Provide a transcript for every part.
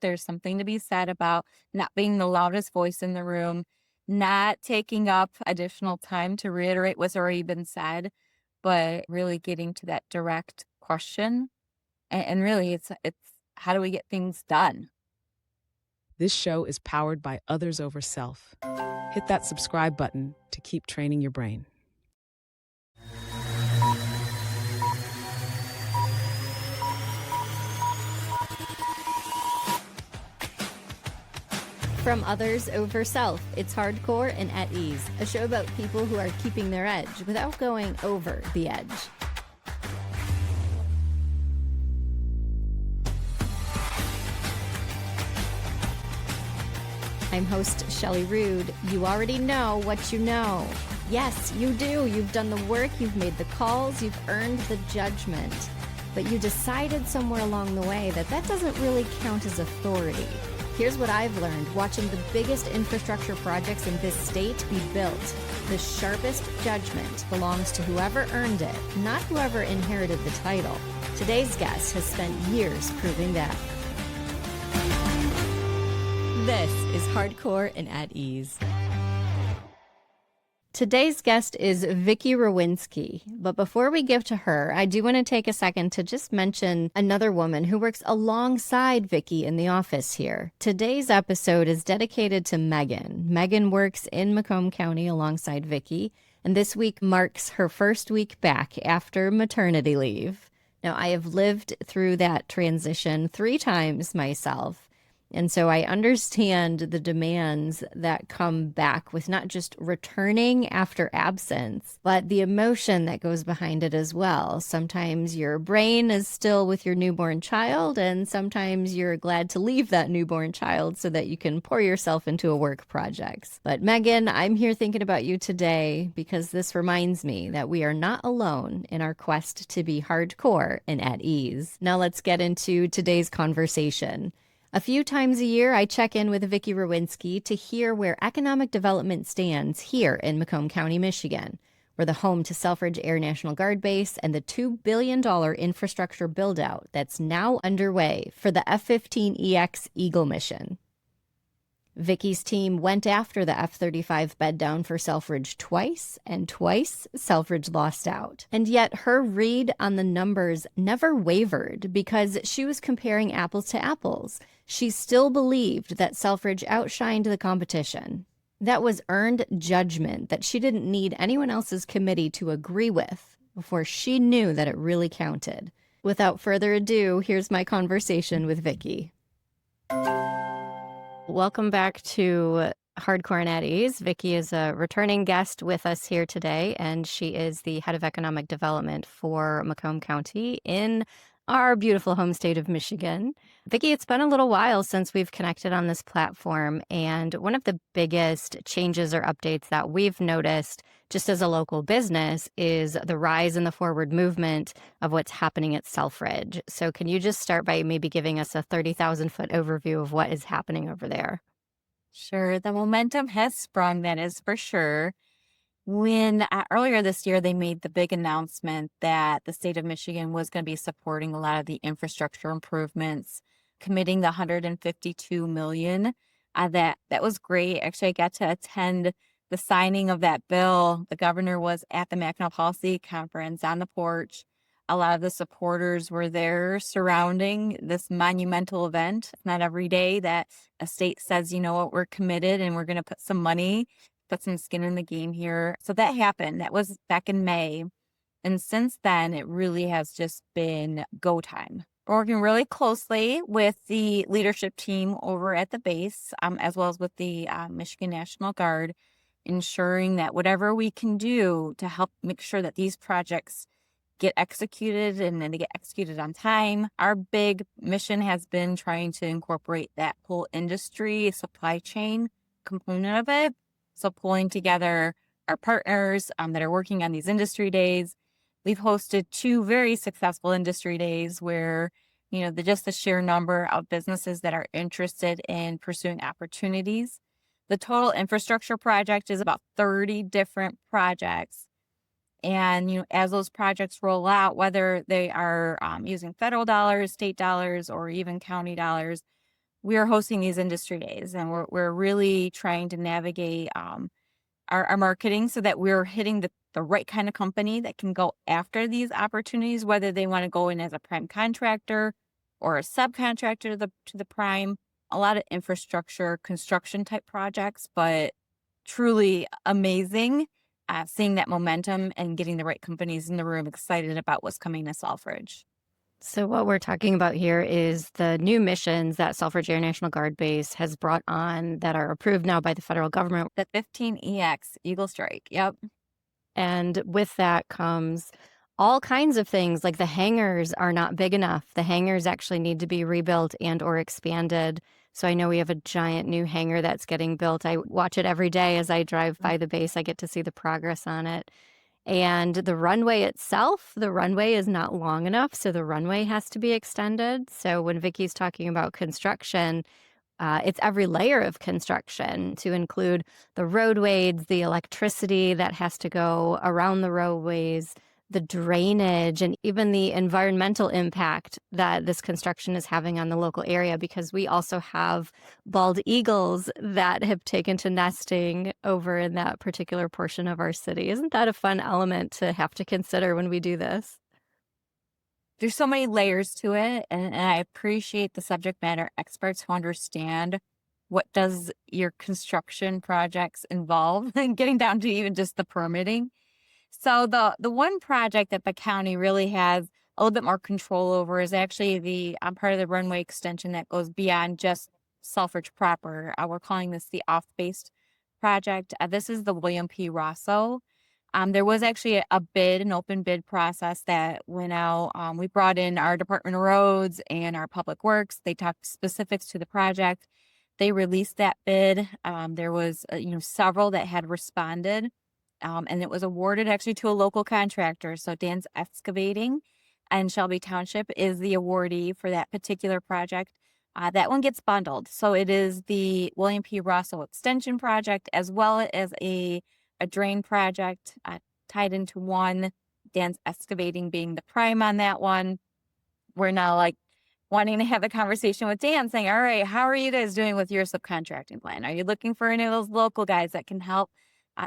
There's something to be said about not being the loudest voice in the room, not taking up additional time to reiterate what's already been said, but really getting to that direct question. And really, it's how do we get things done? This show is powered by Others Over Self. Hit that subscribe button to keep training your brain. From Others Over Self, it's hardcore and at ease, a show about people who are keeping their edge without going over the edge. I'm host Shelly Rood. You already know what you know. Yes, you do. You've done the work, you've made the calls, you've earned the judgment. But you decided somewhere along the way that doesn't really count as authority. Here's what I've learned watching the biggest infrastructure projects in this state be built. The sharpest judgment belongs to whoever earned it, not whoever inherited the title. Today's guest has spent years proving that. This is Hardcore and at Ease. Today's guest is Vicky Rowinski, but before we give to her, I do want to take a second to just mention another woman who works alongside Vicky in the office here. Today's episode is dedicated to Megan. Megan works in Macomb County alongside Vicky, and this week marks her first week back after maternity leave. Now, I have lived through that transition 3 times myself. And so I understand the demands that come back with not just returning after absence, but the emotion that goes behind it as well. Sometimes your brain is still with your newborn child, and sometimes you're glad to leave that newborn child so that you can pour yourself into a work project. But Megan, I'm here thinking about you today because this reminds me that we are not alone in our quest to be hardcore and at ease. Now let's get into today's conversation. A few times a year, I check in with Vicky Rowinski to hear where economic development stands here in Macomb County, Michigan. We're the home to Selfridge Air National Guard Base and the $2 billion infrastructure build-out that's now underway for the F-15EX Eagle mission. Vicky's team went after the F-35 beddown for Selfridge twice, and twice Selfridge lost out. And yet her read on the numbers never wavered because she was comparing apples to apples. She still believed that Selfridge outshined the competition. That was earned judgment that she didn't need anyone else's committee to agree with before she knew that it really counted. Without further ado, here's my conversation with Vicky. Welcome back to Hardcore and at Ease. Vicky is a returning guest with us here today, and she is the head of economic development for Macomb County in our beautiful home state of Michigan. Vicky, it's been a little while since we've connected on this platform, and one of the biggest changes or updates that we've noticed just as a local business is the rise in the forward movement of what's happening at Selfridge. So can you just start by maybe giving us a 30,000-foot overview of what is happening over there? Sure, the momentum has sprung, that is for sure. When earlier this year, they made the big announcement that the state of Michigan was going to be supporting a lot of the infrastructure improvements, committing the 152 million. That was great. Actually, I got to attend the signing of that bill. The governor was at the Macomb Policy Conference on the porch. A lot of the supporters were there surrounding this monumental event. It's not every day that a state says, you know what, we're committed and we're going to put some money, put some skin in the game here. So that happened. That was back in May. And since then, it really has just been go time. We're working really closely with the leadership team over at the base, as well as with the Michigan National Guard, ensuring that whatever we can do to help make sure that these projects get executed and then they get executed on time. Our big mission has been trying to incorporate that whole industry supply chain component of it. So pulling together our partners that are working on these industry days. We've hosted 2 very successful industry days where, you know, just the sheer number of businesses that are interested in pursuing opportunities. The total infrastructure project is about 30 different projects. And, you know, as those projects roll out, whether they are using federal dollars, state dollars, or even county dollars, we are hosting these industry days, and we're really trying to navigate our marketing so that we're hitting the right kind of company that can go after these opportunities, whether they want to go in as a prime contractor or a subcontractor to the prime. A lot of infrastructure construction type projects, but truly amazing seeing that momentum and getting the right companies in the room excited about what's coming to Selfridge. So, what we're talking about here is the new missions that Selfridge Air National Guard Base has brought on that are approved now by the federal government. The 15EX Eagle Strike. Yep. And with that comes all kinds of things, like the hangars are not big enough. The hangars actually need to be rebuilt and or expanded. So I know we have a giant new hangar that's getting built. I watch it every day as I drive by the base. I get to see the progress on it. And the runway itself, the runway is not long enough, so the runway has to be extended. So when Vicky's talking about construction, it's every layer of construction to include the roadways, the electricity that has to go around the roadways, the drainage, and even the environmental impact that this construction is having on the local area, because we also have bald eagles that have taken to nesting over in that particular portion of our city. Isn't that a fun element to have to consider when we do this? There's so many layers to it, and I appreciate the subject matter experts who understand what does your construction projects involve and getting down to even just the permitting. So the one project that the county really has a little bit more control over is actually the part of the runway extension that goes beyond just Selfridge proper. We're calling this the off-based project. This is the William P. Rosso. There was actually an open bid process that went out. We brought in our Department of Roads and our Public Works. They talked specifics to the project. They released that bid. There was, several that had responded, and it was awarded actually to a local contractor. So Dan's Excavating and Shelby Township is the awardee for that particular project. That one gets bundled. So it is the William P. Rosso Extension Project as well as a drain project tied into one. Dan's Excavating being the prime on that one. We're now like wanting to have a conversation with Dan saying, all right, how are you guys doing with your subcontracting plan? Are you looking for any of those local guys that can help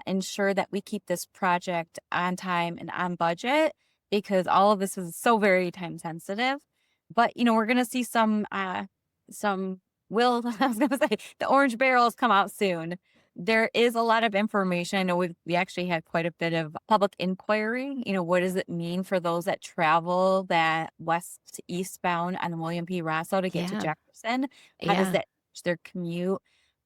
ensure that we keep this project on time and on budget? Because all of this is so very time sensitive. But, we're going to see some I was going to say the orange barrels come out soon. There is a lot of information. I know we actually had quite a bit of public inquiry. What does it mean for those that travel that west to eastbound on the William P. Rosso to get to Yeah. Jefferson? How does Yeah. that change their commute?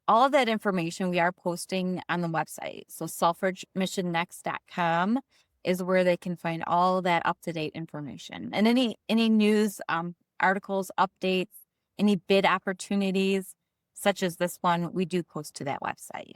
All of that information we are posting on the website. So selfridgemissionnext.com is where they can find all that up-to-date information. And any news, articles, updates, any bid opportunities, such as this one, we do post to that website.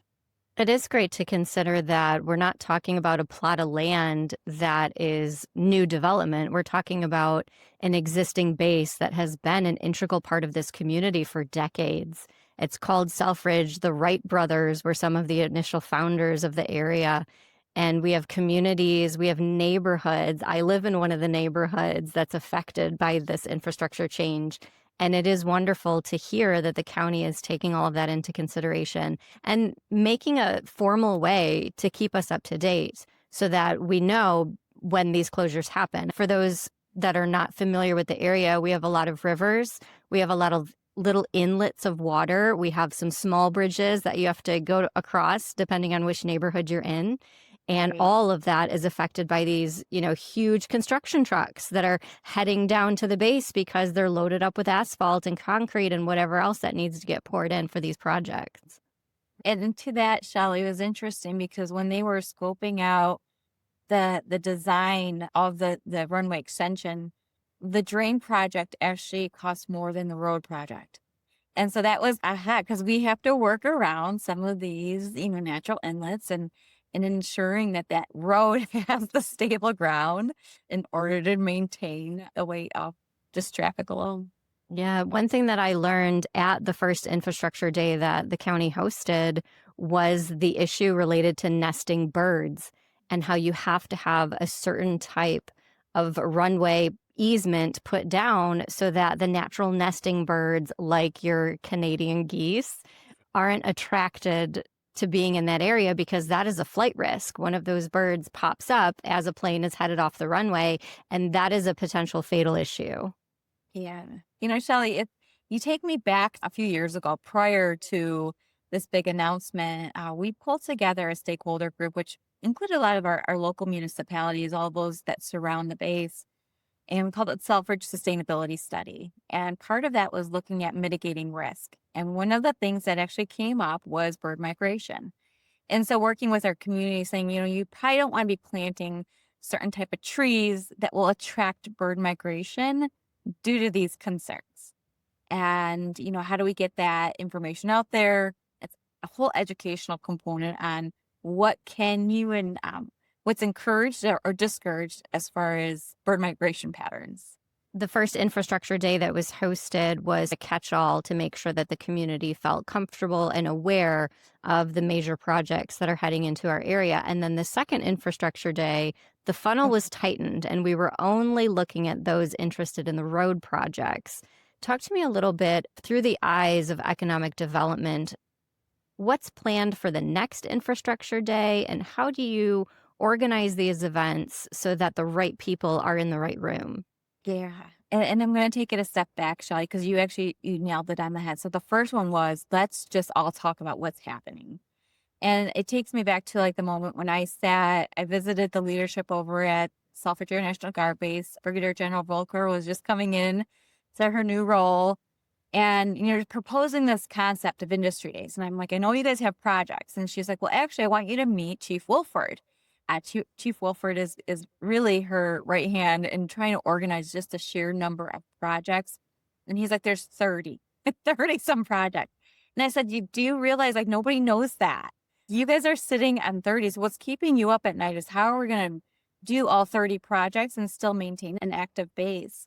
It is great to consider that we're not talking about a plot of land that is new development. We're talking about an existing base that has been an integral part of this community for decades. It's called Selfridge. The Wright brothers were some of the initial founders of the area. And we have communities, we have neighborhoods. I live in one of the neighborhoods that's affected by this infrastructure change. And it is wonderful to hear that the county is taking all of that into consideration and making a formal way to keep us up to date so that we know when these closures happen. For those that are not familiar with the area, we have a lot of rivers. We have a lot of little inlets of water. We have some small bridges that you have to go across depending on which neighborhood you're in. And Right. all of that is affected by these, huge construction trucks that are heading down to the base because they're loaded up with asphalt and concrete and whatever else that needs to get poured in for these projects. And to that, Shelly, was interesting because when they were scoping out the design of the runway extension, the drain project actually cost more than the road project. And so that was aha, because we have to work around some of these, natural inlets and ensuring that road has the stable ground in order to maintain the weight of just traffic alone. Yeah, one thing that I learned at the first infrastructure day that the county hosted was the issue related to nesting birds and how you have to have a certain type of runway easement put down so that the natural nesting birds, like your Canadian geese, aren't attracted to being in that area because that is a flight risk. One of those birds pops up as a plane is headed off the runway, and that is a potential fatal issue. Yeah. Shelly, if you take me back a few years ago, prior to this big announcement, we pulled together a stakeholder group, which included a lot of our local municipalities, all those that surround the base. And we called it Selfridge Sustainability Study. And part of that was looking at mitigating risk. And one of the things that actually came up was bird migration. And so working with our community saying, you probably don't want to be planting certain type of trees that will attract bird migration due to these concerns. And, how do we get that information out there? It's a whole educational component on what can you and what's encouraged or discouraged as far as bird migration patterns. The first infrastructure day that was hosted was a catch-all to make sure that the community felt comfortable and aware of the major projects that are heading into our area. And then the second infrastructure day, the funnel was tightened and we were only looking at those interested in the road projects. Talk to me a little bit through the eyes of economic development. What's planned for the next infrastructure day, and how do you organize these events so that the right people are in the right room? Yeah. And I'm going to take it a step back, Shelly, because you nailed it on the head. So the first one was, let's just all talk about what's happening. And it takes me back to like the moment when I visited the leadership over at Selfridge National Guard Base. Brigadier General Volker was just coming in to her new role. And, proposing this concept of industry days. And I'm like, I know you guys have projects. And she's like, well, actually, I want you to meet Chief Wilford. Chief Wilford is really her right hand in trying to organize just a sheer number of projects. And he's like, there's 30 some projects. And I said, do you realize like nobody knows that? You guys are sitting on 30s. What's keeping you up at night is how are we going to do all 30 projects and still maintain an active base?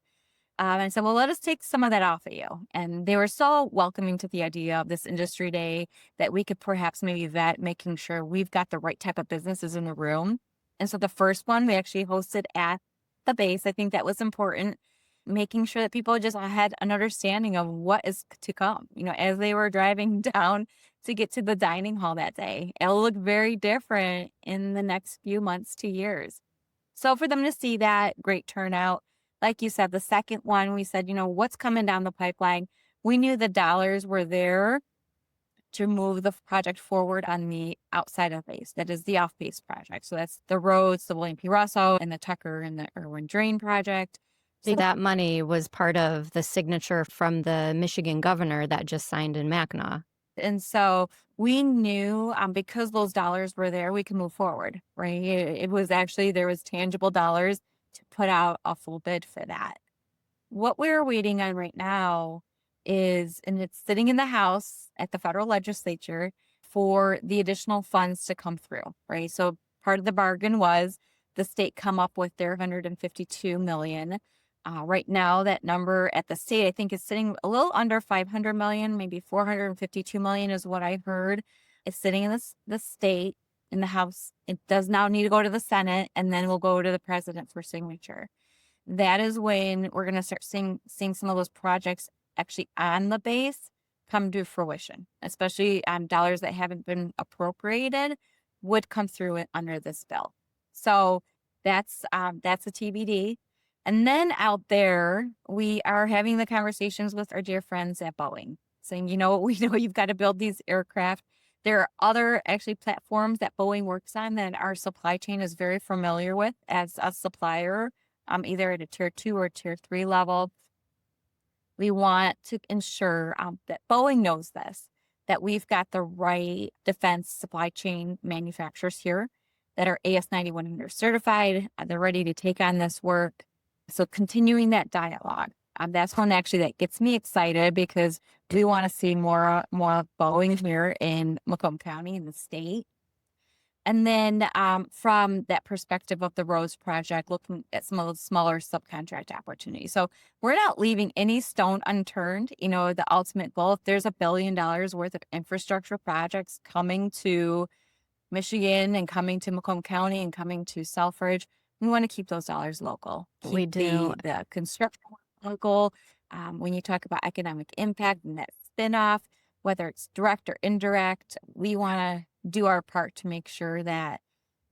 And I said, well, let us take some of that off of you. And they were so welcoming to the idea of this industry day that we could perhaps maybe vet making sure we've got the right type of businesses in the room. And so the first one we actually hosted at the base. I think that was important, making sure that people just had an understanding of what is to come, as they were driving down to get to the dining hall that day. It'll look very different in the next few months to years. So for them to see that, great turnout. Like you said, the second one, we said, what's coming down the pipeline? We knew the dollars were there to move the project forward on the outside of base. That is the off-base project. So that's the roads, the William P. Russo and the Tucker and the Irwin Drain project. So That money was part of the signature from the Michigan governor that just signed in Mackinac. And so we knew because those dollars were there, we could move forward, right? It was actually, there was tangible dollars to put out a full bid for that. What we're waiting on right now is, and it's sitting in the House at the federal legislature for the additional funds to come through, right? So part of the bargain was the state come up with their $152 million. Right now, that number at the state, I think, is sitting a little under $500 million, maybe $452 million is what I heard. It's sitting in the state, in the House. It does now need to go to the Senate, and then we'll go to the president for signature. That is when we're going to start seeing some of those projects actually on the base come to fruition, especially dollars that haven't been appropriated would come through it under this bill. So that's a TBD. And then out there, we are having the conversations with our dear friends at Boeing, saying, we know you've got to build these aircraft. There are other actually platforms that Boeing works on that our supply chain is very familiar with as a supplier, either at a tier 2 or tier 3 level. We want to ensure that Boeing knows this, that we've got the right defense supply chain manufacturers here that are AS9100 certified. They're ready to take on this work. So continuing that dialogue, that's one actually that gets me excited because we want to see more Boeing here in Macomb County in the state. And then from that perspective of the roads project, looking at some of those smaller subcontract opportunities. So we're not leaving any stone unturned. The ultimate goal, if there's $1 billion worth of infrastructure projects coming to Michigan and coming to Macomb County and coming to Selfridge, We want to keep those dollars local, We keep do. the construction local. When you talk about economic impact and that spinoff, whether it's direct or indirect, we want to do our part to make sure that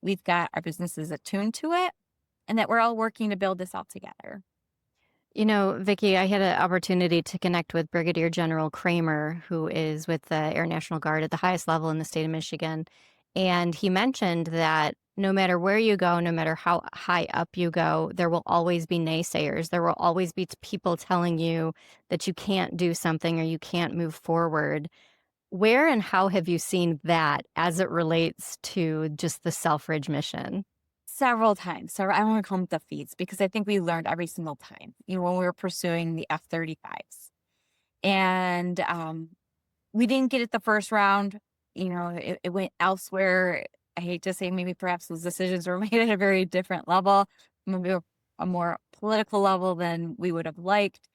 we've got our businesses attuned to it and that we're all working to build this all together. You know, Vicky, I had an opportunity to connect with Brigadier General Kramer, who is with the Air National Guard at the highest level in the state of Michigan. And he mentioned that no matter where you go, no matter how high up you go, there will always be naysayers. There will always be people telling you that you can't do something or you can't move forward. Where and how have you seen that as it relates to just the Selfridge mission? Several times. So I want to call them defeats because I think we learned every single time, when we were pursuing the F-35s. And we didn't get it the first round. It went elsewhere. I hate to say maybe perhaps those decisions were made at a very different level, maybe a more political level than we would have liked.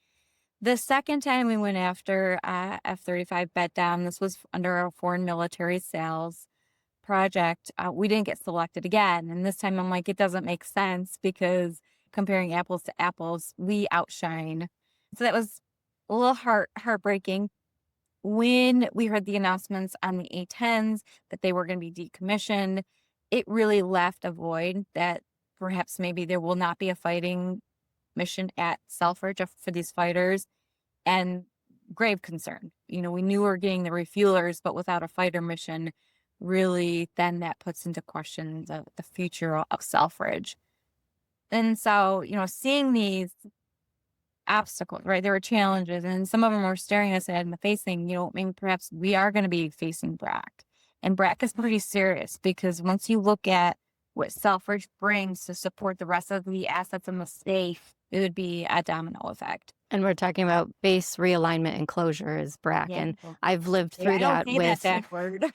The second time we went after F-35 beddown, this was under a foreign military sales project. We didn't get selected again. And this time I'm like, it doesn't make sense because comparing apples to apples, we outshine. So that was a little heartbreaking. When we heard the announcements on the A-10s that they were going to be decommissioned, it really left a void that perhaps maybe there will not be a fighting mission at Selfridge for these fighters, and grave concern. We knew we were getting the refuelers, but without a fighter mission, really then that puts into question the future of Selfridge. And so, seeing these obstacles, right? There were challenges, and some of them were staring us in the face saying, maybe perhaps we are going to be facing BRAC. And BRAC is pretty serious because once you look at what Selfridge brings to support the rest of the assets in the state, it would be a domino effect. And we're talking about base realignment and closure is BRAC. Yeah. And I've lived through I don't that say with that word.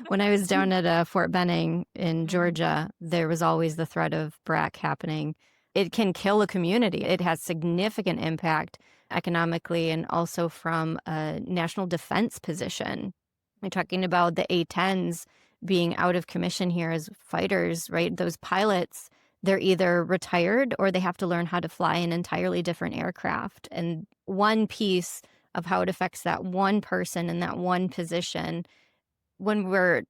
when I was down at Fort Benning in Mhm. Georgia, there was always the threat of BRAC happening. It can kill a community. It has significant impact economically and also from a national defense position. We're talking about the A-10s being out of commission here as fighters, right? Those pilots, they're either retired or they have to learn how to fly an entirely different aircraft. And one piece of how it affects that one person in that one position, when we're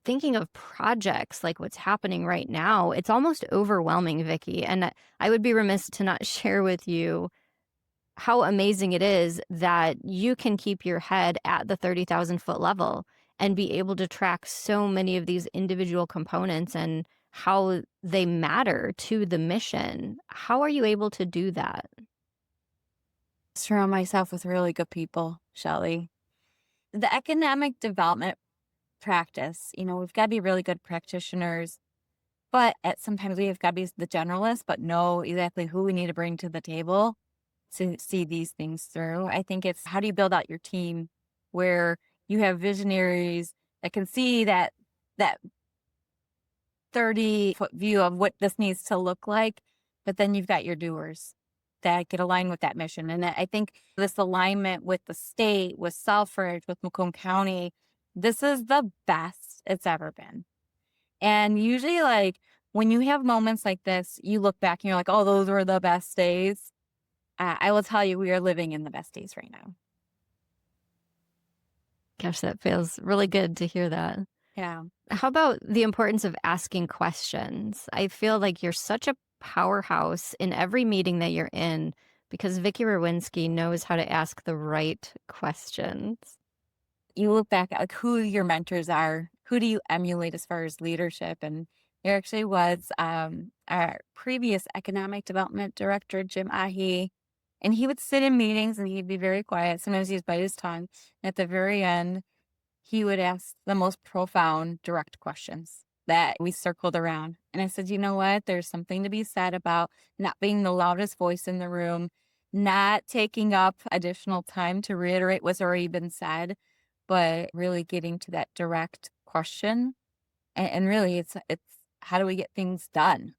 thinking of projects like what's happening right now, it's almost overwhelming, Vicky. And I would be remiss to not share with you how amazing it is that you can keep your head at the 30,000-foot level and be able to track so many of these individual components and how they matter to the mission. How are you able to do that? Surround myself with really good people, Shelly. The economic development practice, we've got to be really good practitioners, but sometimes we have got to be the generalists, but know exactly who we need to bring to the table to see these things through. I think it's how do you build out your team where you have visionaries that can see that 30-foot view of what this needs to look like, but then you've got your doers that get aligned with that mission. And I think this alignment with the state, with Selfridge, with Macomb County, this is the best it's ever been. And usually, like, when you have moments like this, you look back and you're like, oh, those were the best days. I will tell you, we are living in the best days right now. Gosh, that feels really good to hear that. Yeah. How about the importance of asking questions? I feel like you're such a powerhouse in every meeting that you're in because Vicky Rowinski knows how to ask the right questions. You look back at like who your mentors are, who do you emulate as far as leadership? And there actually was our previous economic development director, Jim Ahi, and he would sit in meetings and he'd be very quiet. Sometimes he'd bite his tongue. And at the very end, he would ask the most profound, direct questions that we circled around. And I said, you know what? There's something to be said about not being the loudest voice in the room, not taking up additional time to reiterate what's already been said, but really getting to that direct question. And really, it's how do we get things done?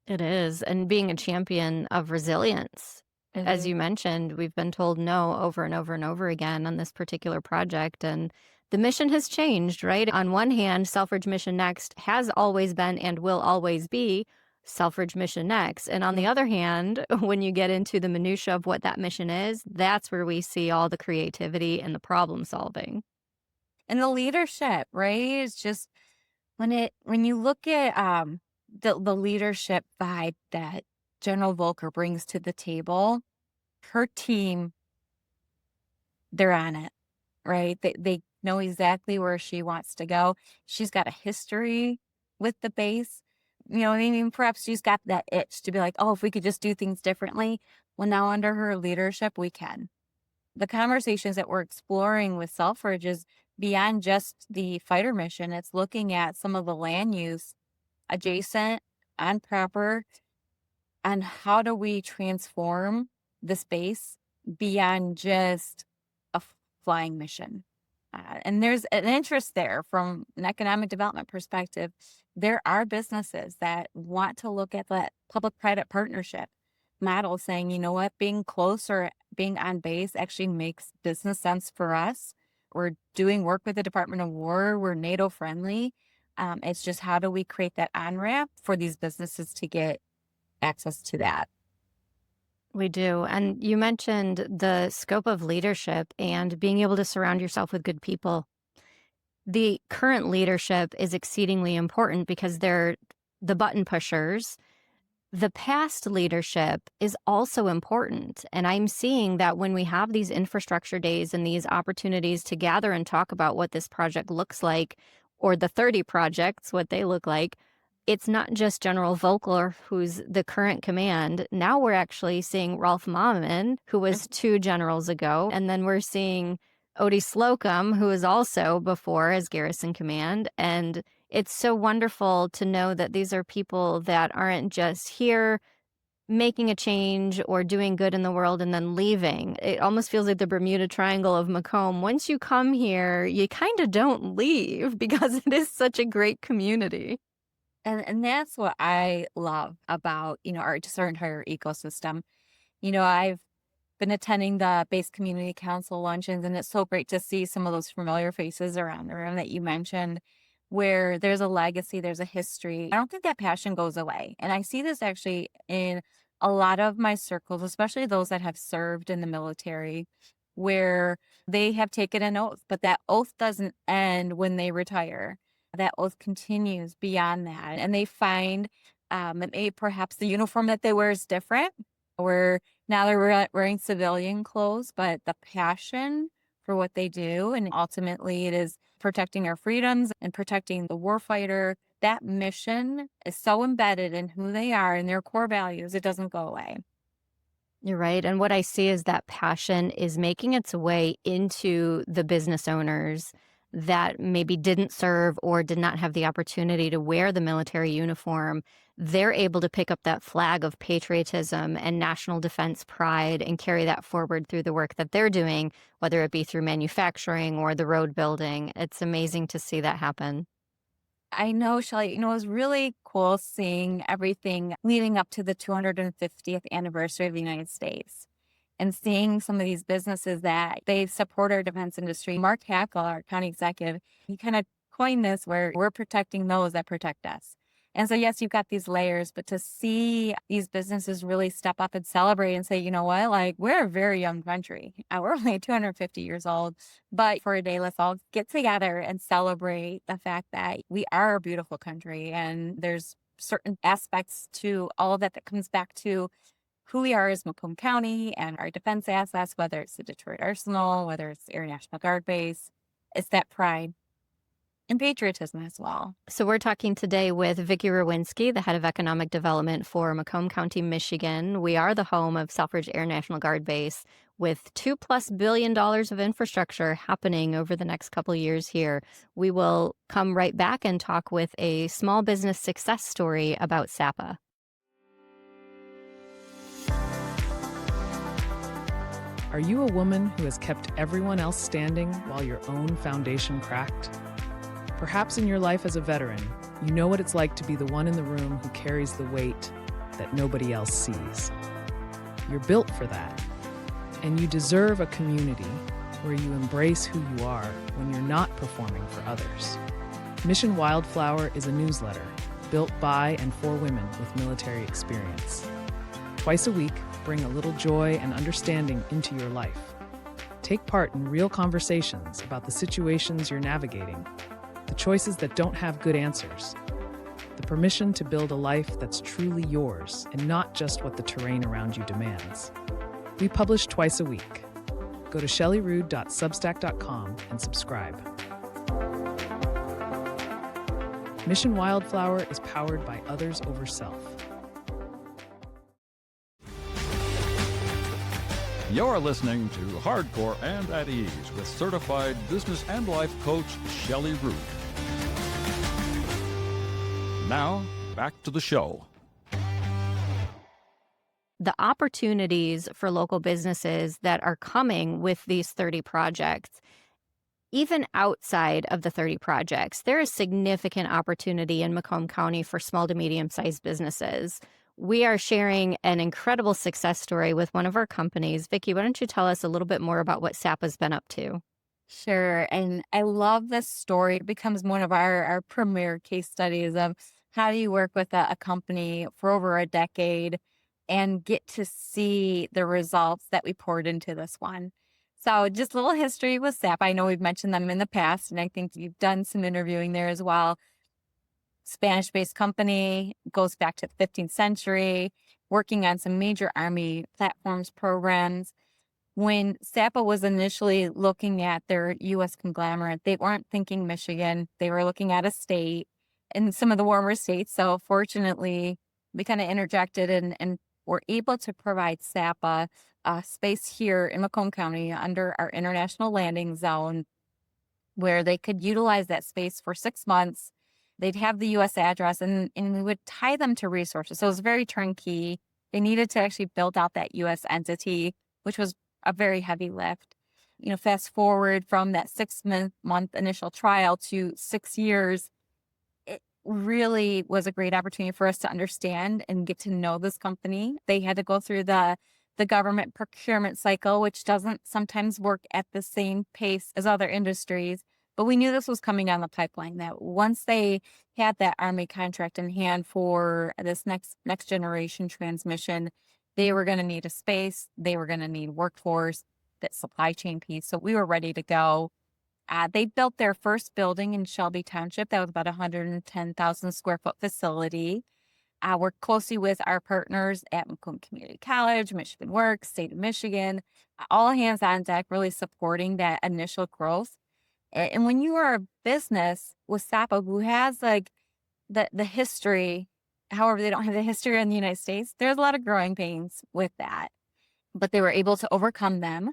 It is. And being a champion of resilience. As Mhm. you mentioned, we've been told no over and over and over again on this particular project. And the mission has changed, right? On one hand, Selfridge Mission Next has always been and will always be Selfridge Mission Next. And on the other hand, when you get into the minutia of what that mission is, that's where we see all the creativity and the problem solving. And the leadership, right? It's just when you look at the leadership vibe that General Volker brings to the table, her team, they're on it, right? They know exactly where she wants to go. She's got a history with the base. I mean, perhaps she's got that itch to be like, oh, if we could just do things differently. Well, now under her leadership, we can. The conversations that we're exploring with Selfridge is beyond just the fighter mission. It's looking at some of the land use adjacent on proper, and how do we transform the space beyond just a flying mission. And there's an interest there from an economic development perspective. There are businesses that want to look at that public-private partnership model, saying, you know what, being closer, being on base actually makes business sense for us. We're doing work with the Department of War. We're NATO friendly. It's just, how do we create that on-ramp for these businesses to get access to that? We do. And you mentioned the scope of leadership and being able to surround yourself with good people. The current leadership is exceedingly important because they're the button pushers. The past leadership is also important. And I'm seeing that when we have these infrastructure days and these opportunities to gather and talk about what this project looks like, or the 30 projects, what they look like, it's not just General Volker, who's the current command. Now we're actually seeing Ralph Mahman, who was 2 generals ago. And then we're seeing Odie Slocum, who was also before as garrison command. And it's so wonderful to know that these are people that aren't just here making a change or doing good in the world and then leaving. It almost feels like the Bermuda Triangle of Macomb. Once you come here, you kind of don't leave because it is such a great community. And that's what I love about, our entire ecosystem. I've been attending the base community council luncheons, and it's so great to see some of those familiar faces around the room that you mentioned, where there's a legacy, there's a history. I don't think that passion goes away. And I see this actually in a lot of my circles, especially those that have served in the military, where they have taken an oath, but that oath doesn't end when they retire. That oath continues beyond that. And they find perhaps the uniform that they wear is different, or now they're wearing civilian clothes, but the passion for what they do, and ultimately it is protecting our freedoms and protecting the warfighter. That mission is so embedded in who they are and their core values, it doesn't go away. You're right. And what I see is that passion is making its way into the business owners that maybe didn't serve or did not have the opportunity to wear the military uniform. They're able to pick up that flag of patriotism and national defense pride and carry that forward through the work that they're doing, whether it be through manufacturing or the road building. It's amazing to see that happen. I know, Shelly, it was really cool seeing everything leading up to the 250th anniversary of the United States, and seeing some of these businesses that they support our defense industry. Mark Hackle, our county executive, he kind of coined this, where we're protecting those that protect us. And so, yes, you've got these layers, but to see these businesses really step up and celebrate and say, you know what, like, we're a very young country. We're only 250 years old, but for a day, let's all get together and celebrate the fact that we are a beautiful country. And there's certain aspects to all of that that comes back to who we are as Macomb County and our defense assets, whether it's the Detroit Arsenal, whether it's Air National Guard Base. It's that pride and patriotism as well. So we're talking today with Vicky Rowinski, the head of economic development for Macomb County, Michigan. We are the home of Selfridge Air National Guard Base, with $2+ billion of infrastructure happening over the next couple of years here. We will come right back and talk with a small business success story about SAPA. Are you a woman who has kept everyone else standing while your own foundation cracked? Perhaps in your life as a veteran, you know what it's like to be the one in the room who carries the weight that nobody else sees. You're built for that, and you deserve a community where you embrace who you are when you're not performing for others. Mission Wildflower is a newsletter built by and for women with military experience. Twice a week, bring a little joy and understanding into your life. Take part in real conversations about the situations you're navigating, the choices that don't have good answers, the permission to build a life that's truly yours and not just what the terrain around you demands. We publish twice a week. Go to shellyrood.substack.com and subscribe. Mission Wildflower is powered by Others Over Self. You're listening to Hardcore and at Ease with certified business and life coach Shelly Rood. Now, back to the show. The opportunities for local businesses that are coming with these 30 projects, even outside of the 30 projects, there is significant opportunity in Macomb County for small to medium-sized businesses. We are sharing an incredible success story with one of our companies. Vicky, why don't you tell us a little bit more about what SAPA's been up to? Sure. And I love this story. It becomes one of our premier case studies of how do you work with a company for over a decade and get to see the results that we poured into this one. So just a little history with SAPA. I know we've mentioned them in the past, and I think you've done some interviewing there as well. Spanish-based company, goes back to the 15th century, working on some major Army platforms programs. When SAPA was initially looking at their U.S. conglomerate, they weren't thinking Michigan. They were looking at a state in some of the warmer states. So fortunately, we kind of interjected and were able to provide SAPA space here in Macomb County under our international landing zone where they could utilize that space for 6 months. They'd have the U.S. address and we would tie them to resources. So it was very turnkey. They needed to actually build out that U.S. entity, which was a very heavy lift. You know, fast forward from that 6-month initial trial to 6 years, it really was a great opportunity for us to understand and get to know this company. They had to go through the government procurement cycle, which doesn't sometimes work at the same pace as other industries. But we knew this was coming down the pipeline, that once they had that Army contract in hand for this next generation transmission, they were going to need a space, they were going to need workforce, that supply chain piece. So we were ready to go. They built their first building in Shelby Township. That was about 110,000 square foot facility. Worked closely with our partners at Macomb Community College, Michigan Works, State of Michigan, all hands on deck, really supporting that initial growth. And when you are a business with SAPA, who has like the history, however, they don't have the history in the United States, there's a lot of growing pains with that. But they were able to overcome them.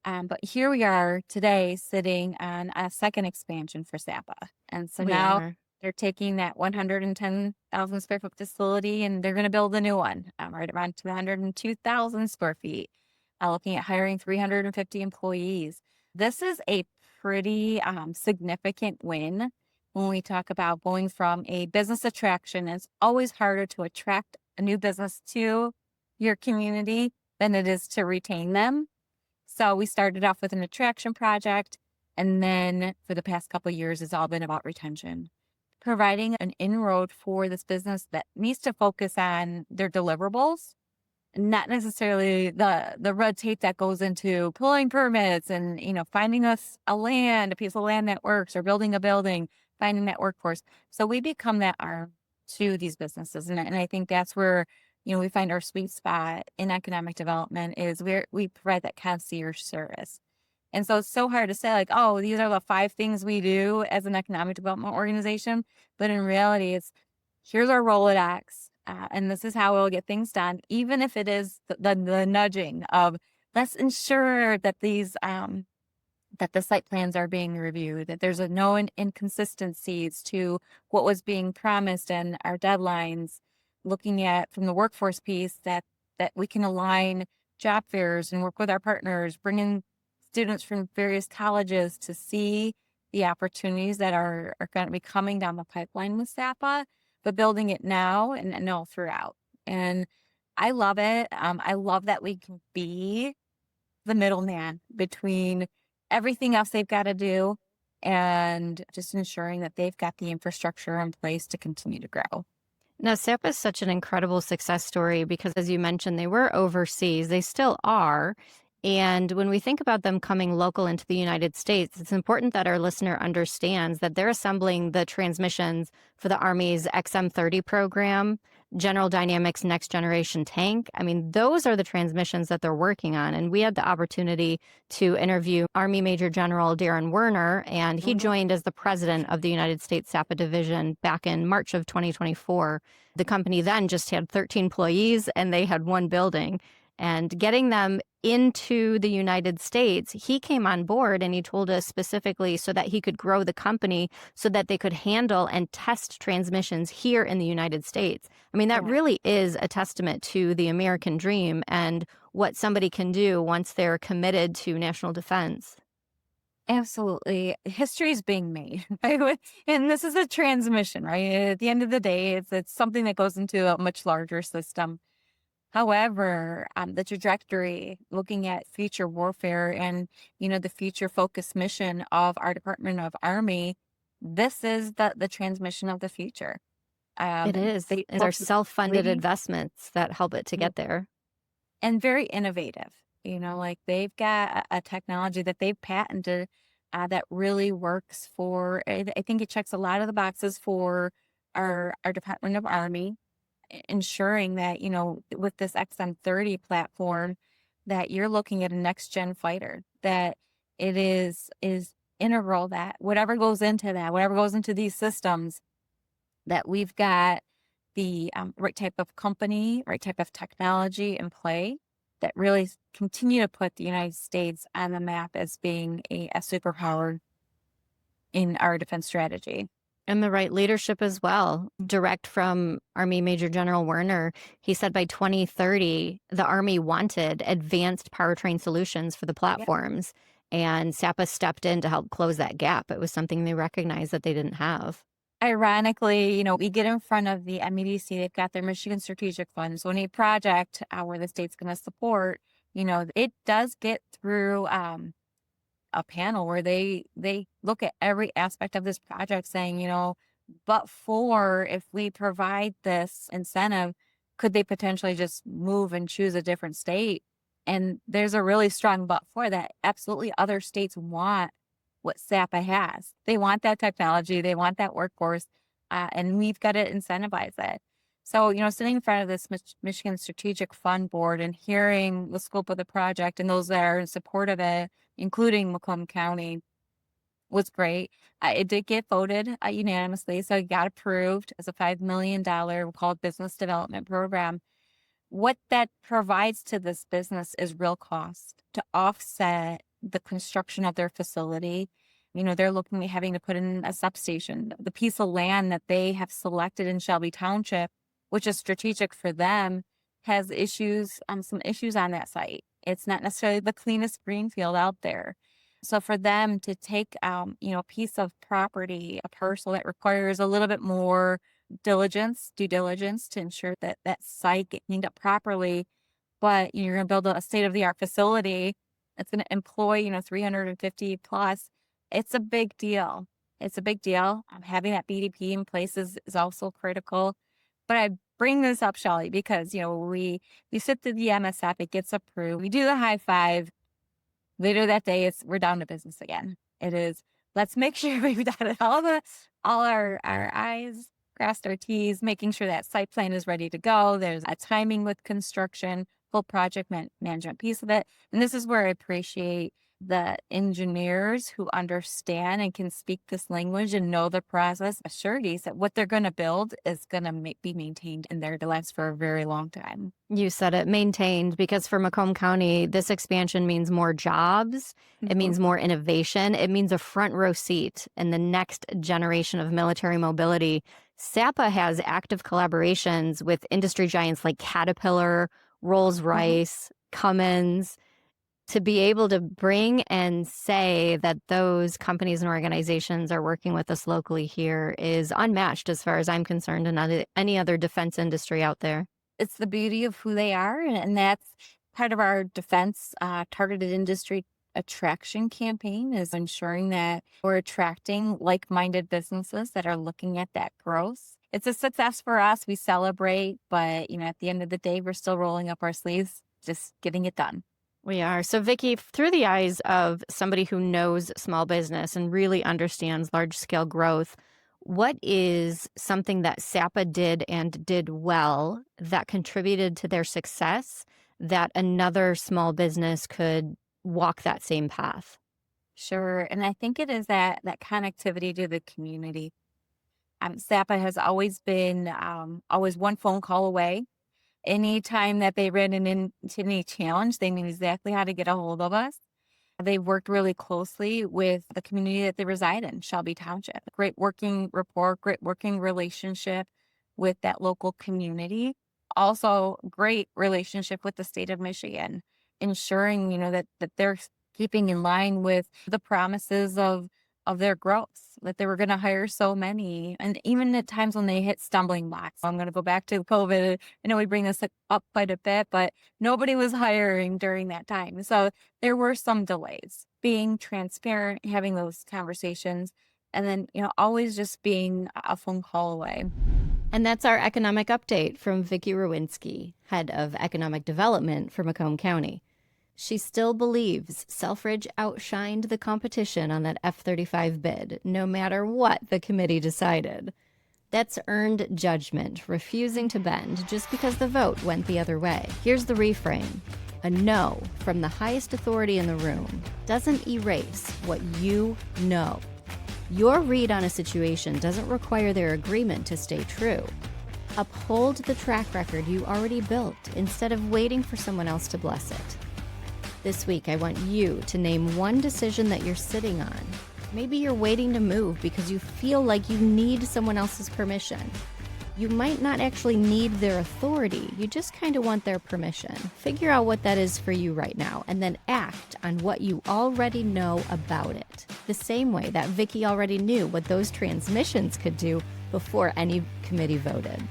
But here we are today sitting on a second expansion for SAPA. And so now they're taking that 110,000 square foot facility and they're going to build a new one, right around 202,000 square feet, looking at hiring 350 employees. This is a pretty significant win when we talk about going from a business attraction. It's always harder to attract a new business to your community than it is to retain them. So we started off with an attraction project, and then for the past couple of years, it's all been about retention. Providing an inroad for this business that needs to focus on their deliverables, not necessarily the red tape that goes into pulling permits and, you know, finding us a piece of land that works, or building a building, finding that workforce. So we become that arm to these businesses. And I think that's where, you know, we find our sweet spot in economic development is where we provide that concierge service. And so it's so hard to say like, oh, these are the 5 things we do as an economic development organization. But in reality, it's here's our Rolodex. And this is how we'll get things done, even if it is the nudging of let's ensure that these that the site plans are being reviewed, that there's no inconsistencies to what was being promised and our deadlines. Looking at from the workforce piece that we can align job fairs and work with our partners, bring in students from various colleges to see the opportunities that are going to be coming down the pipeline with SAPA, but building it now and all throughout. And I love it. I love that we can be the middleman between everything else they've got to do, and just ensuring that they've got the infrastructure in place to continue to grow. Now, SAPA is such an incredible success story because, as you mentioned, they were overseas. They still are. And when we think about them coming local into the United States, it's important that our listener understands that they're assembling the transmissions for the Army's XM30 program, General Dynamics Next Generation Tank. I mean, those are the transmissions that they're working on. And we had the opportunity to interview Army Major General Darren Werner, and he joined as the president of the United States SAPA division back in March of 2024. The company then just had 13 employees and they had one building. And getting them into the United States, he came on board and he told us specifically so that he could grow the company so that they could handle and test transmissions here in the United States. I mean, that really is a testament to the American dream and what somebody can do once they're committed to national defense. Absolutely. History is being made. And this is a transmission, right? At the end of the day, it's something that goes into a much larger system. However, the trajectory, looking at future warfare and, the future focus mission of our Department of Army, this is the transmission of the future. It is. They It's our focus self-funded really investments that help it to get there. and very innovative. Like they've got a technology that they've patented that really works for. I think it checks a lot of the boxes for our Department of Army, ensuring that with this XM30 platform, that you're looking at a next gen fighter, that it is integral, that whatever goes into that, whatever goes into these systems, that we've got the right type of company, right type of technology in play that really continue to put the United States on the map as being a superpower in our defense strategy. And the right leadership as well. Direct from Army Major General Werner, he said by 2030, the Army wanted advanced powertrain solutions for the platforms. And SAPA stepped in to help close that gap. It was something they recognized that they didn't have. Ironically, we get in front of the MEDC, they've got their Michigan Strategic Fund. So any project where the state's going to support, it does get through a panel where they look at every aspect of this project saying, but for if we provide this incentive, could they potentially just move and choose a different state? And there's a really strong but for that. Absolutely other states want what SAPA has. They want that technology. They want that workforce. And we've got to incentivize it. So, sitting in front of this Michigan Strategic Fund Board and hearing the scope of the project and those that are in support of it, including Macomb County, was great. It did get voted unanimously, so it got approved as a $5 million called business development program. What that provides to this business is real cost to offset the construction of their facility. They're looking at having to put in a substation. The piece of land that they have selected in Shelby Township, which is strategic for them, has issues, some issues on that site. It's not necessarily the cleanest greenfield out there. So for them to take, a piece of property, a parcel that requires a little bit more due diligence to ensure that that site get cleaned up properly, but you're going to build a state-of-the-art facility. It's going to employ, 350 plus. It's a big deal. It's a big deal. Having that BDP in place is also critical. But I bring this up, Shelly, because, we sit through the MSF, it gets approved. We do the high five. Later that day, we're down to business again. It is, let's make sure we've dotted all our I's, crossed our T's, making sure that site plan is ready to go. There's a timing with construction, full project management piece of it. And this is where I appreciate the engineers who understand and can speak this language and know the process, sureties that what they're going to build is going to be maintained in there to last for a very long time. You said it, maintained, because for Macomb County, this expansion means more jobs. It means more innovation. It means a front row seat in the next generation of military mobility. SAPA has active collaborations with industry giants like Caterpillar, Rolls-Royce, Cummins, to be able to bring and say that those companies and organizations are working with us locally here is unmatched as far as I'm concerned in any other defense industry out there. It's the beauty of who they are, and that's part of our defense targeted industry attraction campaign is ensuring that we're attracting like-minded businesses that are looking at that growth. It's a success for us. We celebrate, but at the end of the day, we're still rolling up our sleeves, just getting it done. We are. So, Vicky, through the eyes of somebody who knows small business and really understands large scale growth, what is something that SAPA did and did well that contributed to their success that another small business could walk that same path? Sure. And I think it is that connectivity to the community. SAPA has always been always one phone call away. Anytime that they ran into any challenge, they knew exactly how to get a hold of us. They worked really closely with the community that they reside in, Shelby Township. Great working rapport, great working relationship with that local community. Also, great relationship with the state of Michigan, ensuring, that they're keeping in line with the promises of their growth, that they were going to hire so many. And even at times when they hit stumbling blocks, I'm going to go back to COVID. I know we bring this up quite a bit, but nobody was hiring during that time. So there were some delays. Being transparent, having those conversations, and then, always just being a phone call away. And that's our economic update from Vicky Rowinski, head of economic development for Macomb County. She still believes Selfridge outshined the competition on that F-35 bid, no matter what the committee decided. That's earned judgment, refusing to bend just because the vote went the other way. Here's the reframe. A no from the highest authority in the room doesn't erase what you know. Your read on a situation doesn't require their agreement to stay true. Uphold the track record you already built instead of waiting for someone else to bless it. This week, I want you to name one decision that you're sitting on. Maybe you're waiting to move because you feel like you need someone else's permission. You might not actually need their authority. You just kind of want their permission. Figure out what that is for you right now and then act on what you already know about it. The same way that Vicky already knew what those transmissions could do before any committee voted.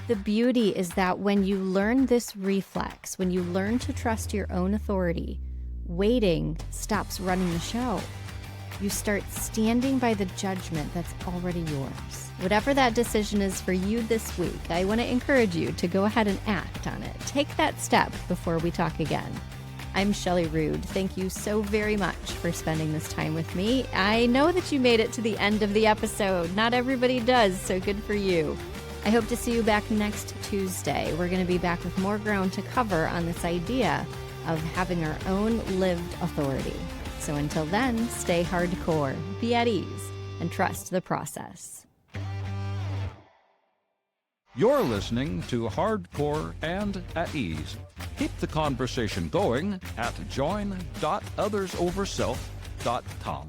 The beauty is that when you learn this reflex, when you learn to trust your own authority, waiting stops running the show. You start standing by the judgment that's already yours. Whatever that decision is for you this week, I want to encourage you to go ahead and act on it. Take that step before we talk again. I'm Shelly Rood. Thank you so very much for spending this time with me. I know that you made it to the end of the episode. Not everybody does, so good for you. I hope to see you back next Tuesday. We're going to be back with more ground to cover on this idea of having our own lived authority. So until then, stay hardcore, be at ease, and trust the process. You're listening to Hardcore and at Ease. Keep the conversation going at join.othersoverself.com.